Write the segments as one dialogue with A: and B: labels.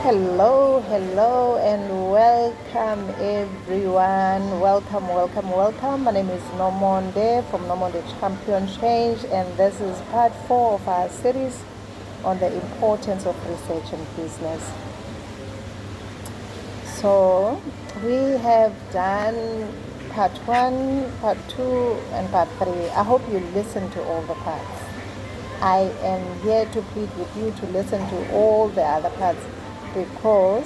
A: Hello, and welcome everyone. Welcome. My name is Nomonde from Nomonde Champion Change, and this is part 4 of our series on the importance of research in business. So, we have done part 1, part 2, and part 3. I hope you listen to all the parts. I am here to plead with you to listen to all the other parts, because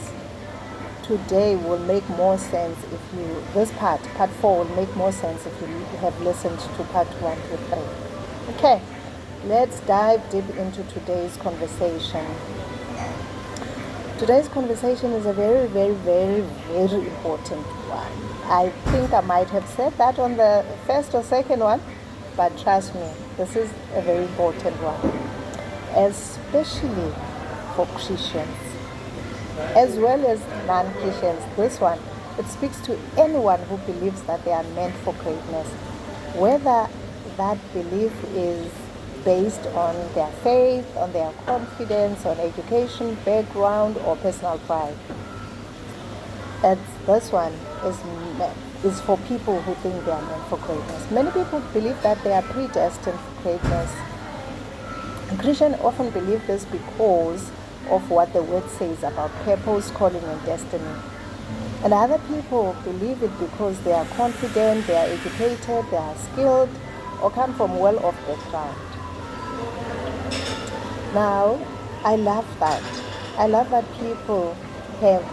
A: today will make more sense if you, this part 4 will make more sense if you have listened to part 1 to 3. Okay, let's dive deep into today's conversation. Today's conversation is a very important one. I think I might have said that on the first or second one, but trust me, this is a very important one, especially for Christians as well as non-Christians. This one, it speaks to anyone who believes that they are meant for greatness, whether that belief is based on their faith, on their confidence, on education, background, or personal pride. This one is for people who think they are meant for greatness. Many people believe that they are predestined for greatness. Christians often believe this because of what the word says about purpose, calling, and destiny. And other people believe it because they are confident, they are educated, they are skilled, or come from well-off background. Now, I love that. I love that people have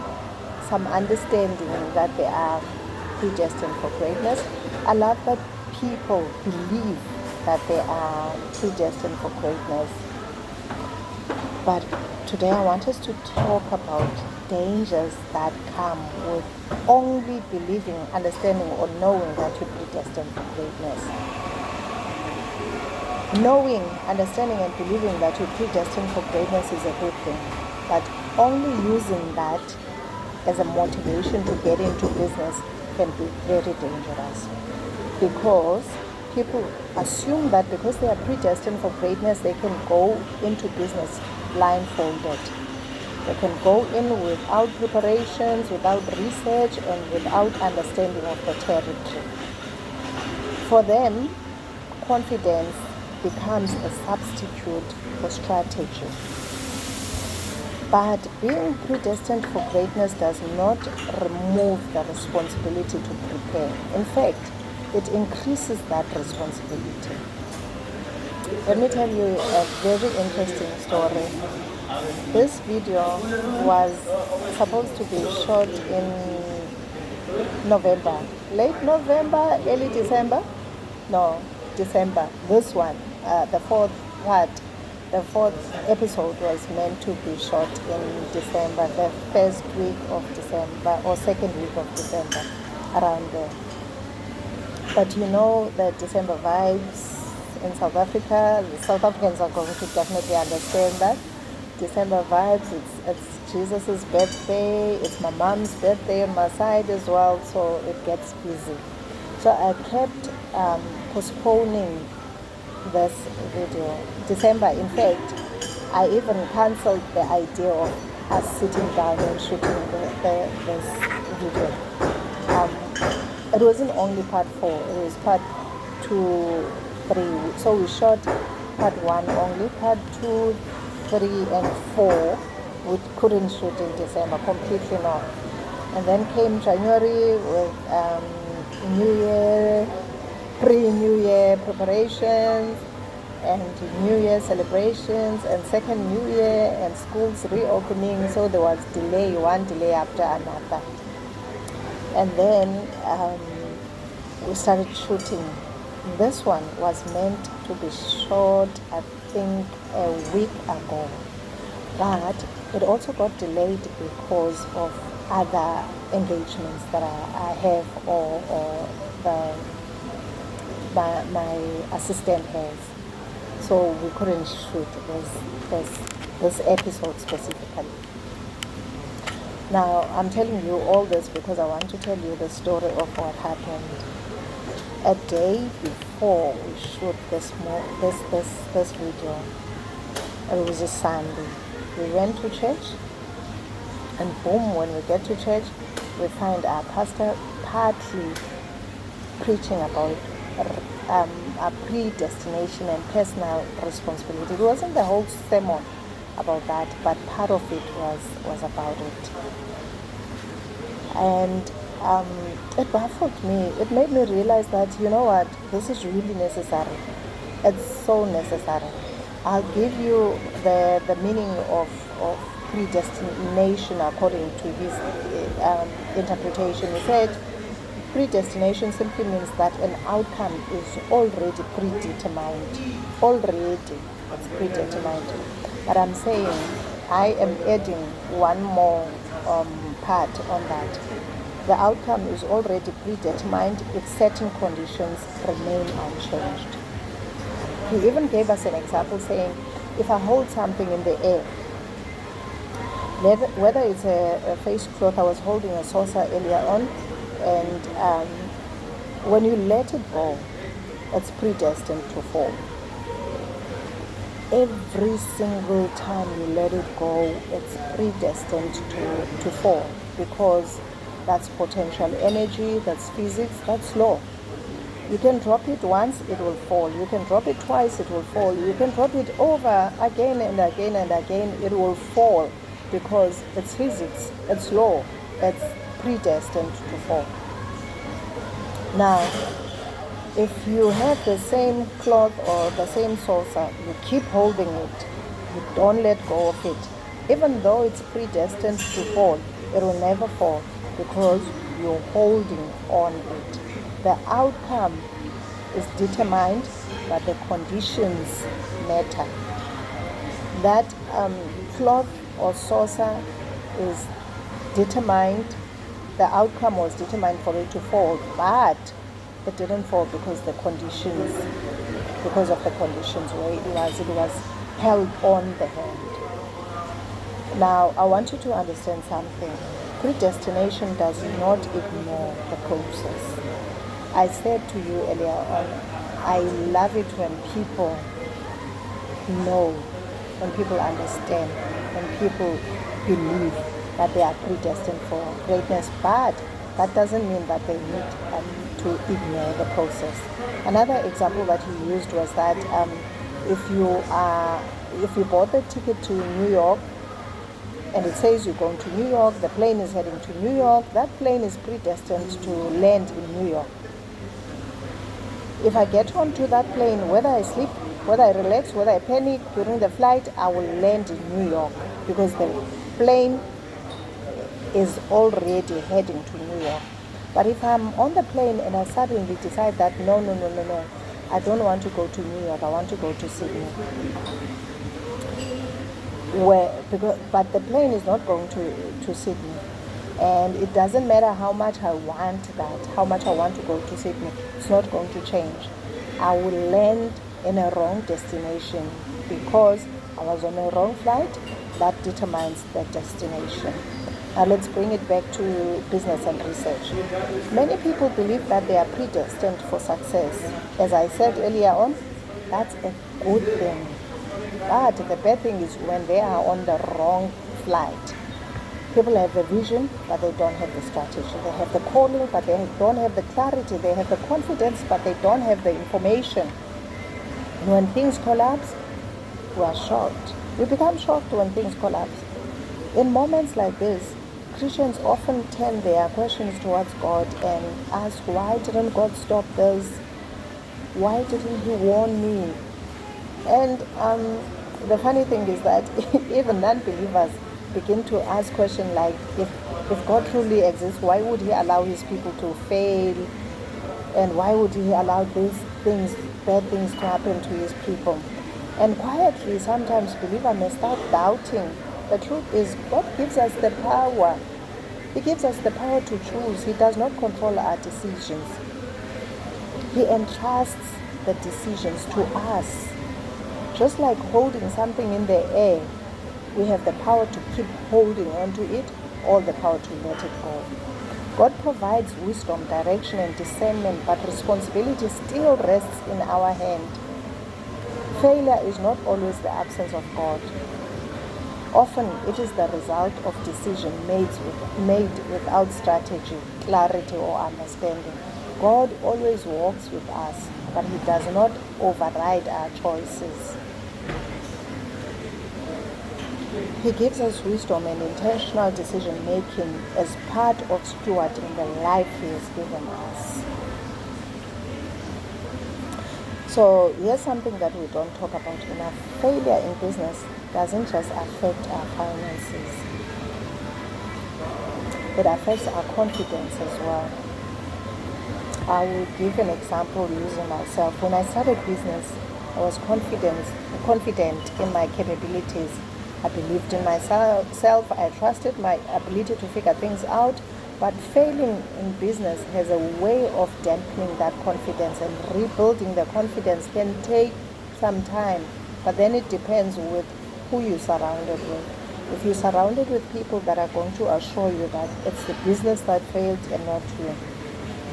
A: some understanding that they are predestined for greatness. I love that people believe that they are predestined for greatness. But today I want us to talk about dangers that come with only believing, understanding, or knowing that you're predestined for greatness. Knowing, understanding, and believing that you're predestined for greatness is a good thing, but only using that as a motivation to get into business can be very dangerous, because people assume that because they are predestined for greatness, they can go into business blindfolded. They can go in without preparations, without research, and without understanding of the territory. For them, confidence becomes a substitute for strategy. But being predestined for greatness does not remove the responsibility to prepare. In fact, it increases that responsibility. Let me tell you a very interesting story. This video was supposed to be shot in November, late November, early December. No, December. This one, the fourth episode was meant to be shot in December, the first week of December or second week of December, around there. But you know the December vibes in South Africa. The South Africans are going to definitely understand that. December vibes, it's Jesus' birthday, it's my mom's birthday on my side as well, so it gets busy. So I kept postponing this video. December, in fact, I even cancelled the idea of us sitting down and shooting this video. It wasn't only part 4, it was part 2, 3. So we shot part 1 only, part 2, 3, and 4 we couldn't shoot in December, completely not. And then came January with New Year, pre-New Year preparations, and New Year celebrations, and second New Year, and schools reopening. So there was one delay after another. And then we started shooting. This one was meant to be shot, I think, a week ago. But it also got delayed because of other engagements that I have, or my assistant has. So we couldn't shoot this episode specifically. Now, I'm telling you all this because I want to tell you the story of what happened. A day before we shoot this video, it was a Sunday. We went to church, And boom, when we get to church, we find our pastor partly preaching about our predestination and personal responsibility. It wasn't the whole sermon about that, but part of it was about it. And it baffled me. It made me realize that, you know what, this is really necessary. It's so necessary. I'll give you the meaning of predestination according to his interpretation. He said, predestination simply means that an outcome is already predetermined. Already, it's predetermined. But I'm saying, I am adding one more part on that. The outcome is already predetermined if certain conditions remain unchanged. He even gave us an example saying, if I hold something in the air, whether it's a face cloth, I was holding a saucer earlier on, and when you let it go, it's predestined to fall. Every single time you let it go, it's predestined to fall, because that's potential energy, that's physics, that's law. You can drop it once, it will fall. You can drop it twice, it will fall. You can drop it over again and again and again, it will fall, because it's physics, it's law, it's predestined to fall. Now, if you have the same cloth or the same saucer, you keep holding it, you don't let go of it. Even though it's predestined to fall, it will never fall, because you're holding on it. The outcome is determined, but the conditions matter. That cloth or saucer is determined, the outcome was determined for it to fall, but it didn't fall because of the conditions where it was held on the hand. Now, I want you to understand something. Predestination does not ignore the process. I said to you earlier on, I love it when people know, when people understand, when people believe that they are predestined for greatness, but that doesn't mean that they need to ignore the process. Another example that he used was that if you bought the ticket to New York, and it says you're going to New York, the plane is heading to New York, that plane is predestined to land in New York. If I get onto that plane, whether I sleep, whether I relax, whether I panic during the flight, I will land in New York, because the plane is already heading to New York. But if I'm on the plane and I suddenly decide that no, I don't want to go to New York, I want to go to Sydney. But the plane is not going to Sydney. And it doesn't matter how much I want that, how much I want to go to Sydney, it's not going to change. I will land in a wrong destination because I was on a wrong flight. That determines the destination. Now let's bring it back to business and research. Many people believe that they are predestined for success. As I said earlier on, that's a good thing. But the bad thing is when they are on the wrong flight. People have a vision, but they don't have the strategy. They have the calling, but they don't have the clarity. They have the confidence, but they don't have the information. And when things collapse, we are shocked. We become shocked when things collapse. In moments like this, Christians often turn their questions towards God and ask, why didn't God stop this? Why didn't He warn me? And the funny thing is that even non-believers begin to ask questions like, if God truly exists, why would He allow His people to fail? And why would He allow these things, bad things to happen to His people? And quietly, sometimes believers may start doubting. The truth is, God gives us the power. He gives us the power to choose. He does not control our decisions. He entrusts the decisions to us. Just like holding something in the air, we have the power to keep holding onto it, or the power to let it go. God provides wisdom, direction, and discernment, but responsibility still rests in our hand. Failure is not always the absence of God. Often it is the result of decision made without strategy, clarity, or understanding. God always walks with us, but He does not override our choices. He gives us wisdom and intentional decision making as part of stewarding the life He has given us. So here's something that we don't talk about enough. Failure in business doesn't just affect our finances. It affects our confidence as well. I will give an example using myself. When I started business, I was confident in my capabilities. I believed in myself. I trusted my ability to figure things out. But failing in business has a way of dampening that confidence, and rebuilding the confidence can take some time. But then it depends with who you're surrounded with. If you're surrounded with people that are going to assure you that it's the business that failed and not you,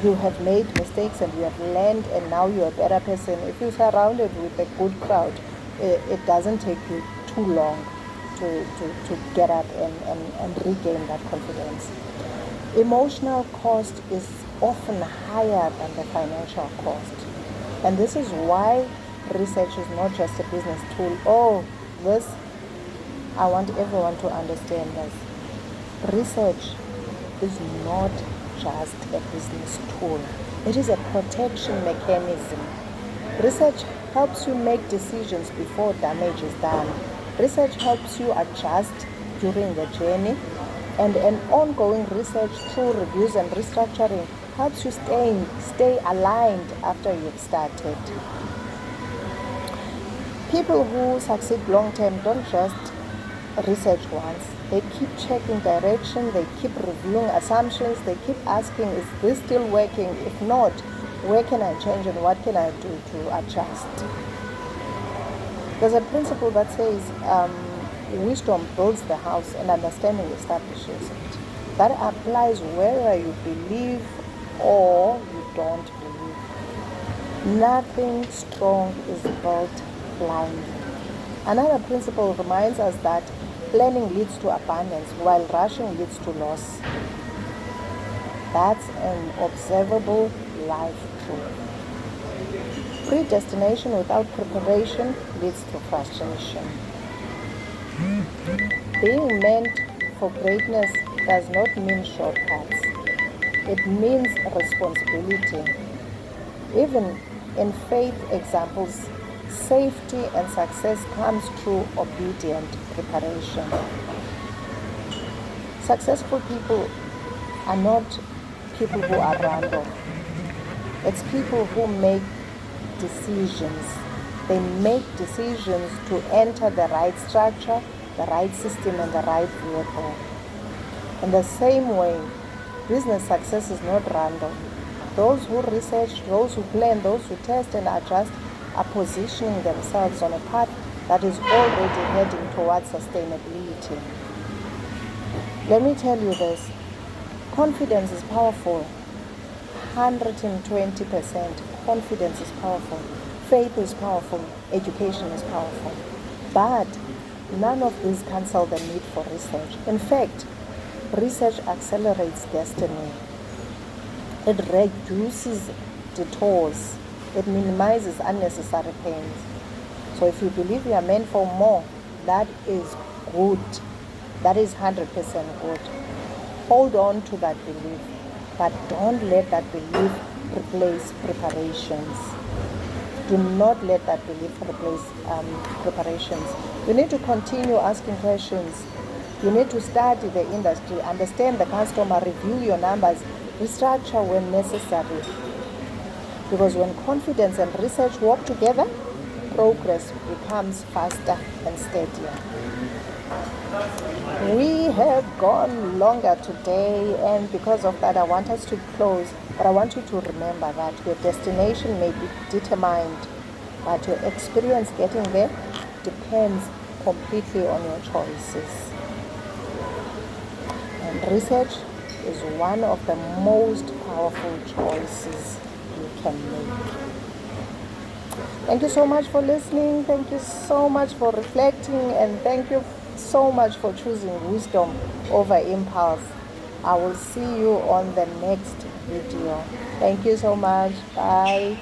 A: you have made mistakes and you have learned and now you're a better person. If you're surrounded with a good crowd, it doesn't take you too long to get up and regain that confidence. Emotional cost is often higher than the financial cost. And this is why research is not just a business tool. I want everyone to understand this. Research is not just a business tool. It is a protection mechanism. Research helps you make decisions before damage is done. Research helps you adjust during the journey. And an ongoing research through reviews and restructuring helps you stay aligned after you've started. People who succeed long term don't just research once. They keep checking direction, they keep reviewing assumptions, they keep asking, is this still working? If not, where can I change and what can I do to adjust? There's a principle that says, wisdom builds the house and understanding establishes it. That applies whether you believe or you don't believe. Nothing strong is built blindly. Another principle reminds us that planning leads to abundance while rushing leads to loss. That's an observable life truth. Predestination without preparation leads to frustration. Being meant for greatness does not mean shortcuts. It means responsibility. Even in faith examples, safety and success comes through obedient preparation. Successful people are not people who are random. It's people who make decisions. They make decisions to enter the right structure, the right system, and the right vehicle. In the same way, business success is not random. Those who research, those who plan, those who test and adjust are positioning themselves on a path that is already heading towards sustainability. Let me tell you this. Confidence is powerful. 120%. Confidence is powerful. Faith is powerful. Education is powerful. But none of these cancel the need for research. In fact, research accelerates destiny. It reduces detours. It minimizes unnecessary pains. So if you believe you are meant for more, that is good. That is 100% good. Hold on to that belief, but don't let that belief replace preparations. Do not let that belief replace preparations. You need to continue asking questions. You need to study the industry, understand the customer, review your numbers, restructure when necessary. Because when confidence and research work together, progress becomes faster and steadier. We have gone longer today, and because of that, I want us to close. But I want you to remember that your destination may be determined, but your experience getting there depends completely on your choices. And research is one of the most powerful choices you can make. Thank you so much for listening. Thank you so much for reflecting, and thank you so much for choosing wisdom over impulse. I will see you on the next video. Thank you so much. Bye.